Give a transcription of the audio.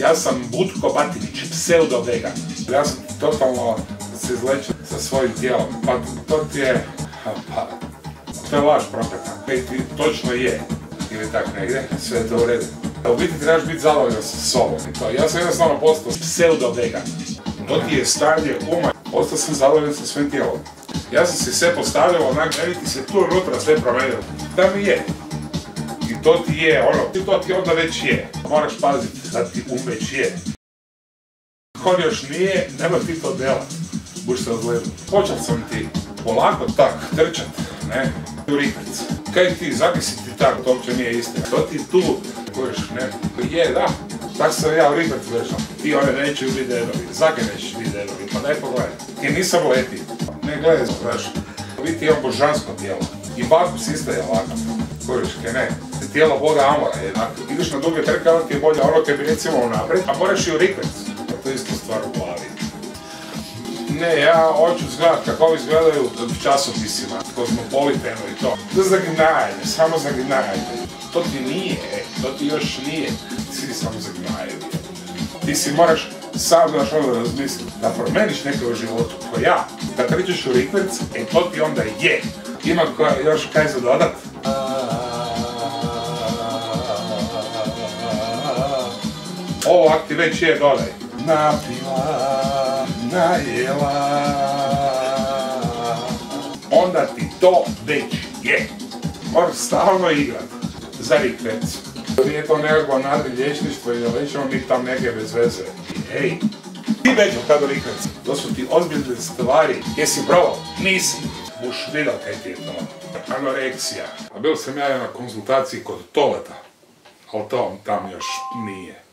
Ja sam Butko Batinić, pseudo-vegan. Ja sam totalno se izlečio sa svojim tijelom. Pa to ti je... to je laž prokleta. Ti točno je. Ili tak negdje, sve je to u redu. U biti trebaš biti zadovoljan sa sobom. Ja sam jednostavno postao pseudo-vegan. To ti je stanje uma. Postao sam zadovoljan sa svojim tijelom. Ja sam se sve postavljao onak, ne ti se tu unutra sve promenilo. Da mi je. I to ti je ono, to ti onda već je. Moraš paziti da ti već je. Ko još nije, nema ti to dela. Buš se odgledu. Počeo sam ti polako tak trčat, ne, u rikvic. Kaj ti, zakaj si ti tak, to uopće nije istina. To ti tu, kojiš, ne, je, da. Tak sam ja u rikvic vežao. Ti one neću biti dedovi, zakaj nećeš biti dedovi, pa daj pogledaj. Ti nisam leti, ne gledaj, znaš. Biti imam božansko tijelo. I Bakus isto je lako. Kojiške, ne. Tijelo Boga Amora je. Ako ideš na duge trke, onda ti je bolje ono kaj bi recimo unaprijed, a moraš i u rikvec. To je isto stvar u glavi. Ne, ja hoću izgledat kako ovi izgledaju u časopisima, Kozmopolitenu i to. To je zagnajanje, samo zagnajanje. To ti nije, to ti još nije. Ti si samo zagnajanje. Ti si moraš sam daš ono razmisliti, da promeniš neke u životu, ko ja. Da krećeš u rikvec, to ti onda je. Ima još kaj za dodat? Ovo ak ti već je, dodaj. Napila, najela. Onda ti to već je. Moraš stalno igrat za rikvec. Nije to nekako nadrilječništvo i da lećemo mi tam neke bez veze. Hej, ti većo kad u rikvec. To su ti ozbiljne stvari. Jesi probao? Nisi. Buš vidio kaj ti je to. Anoreksija. A bil sam ja na konzultaciji kod Toleta. Ali to tam još nije.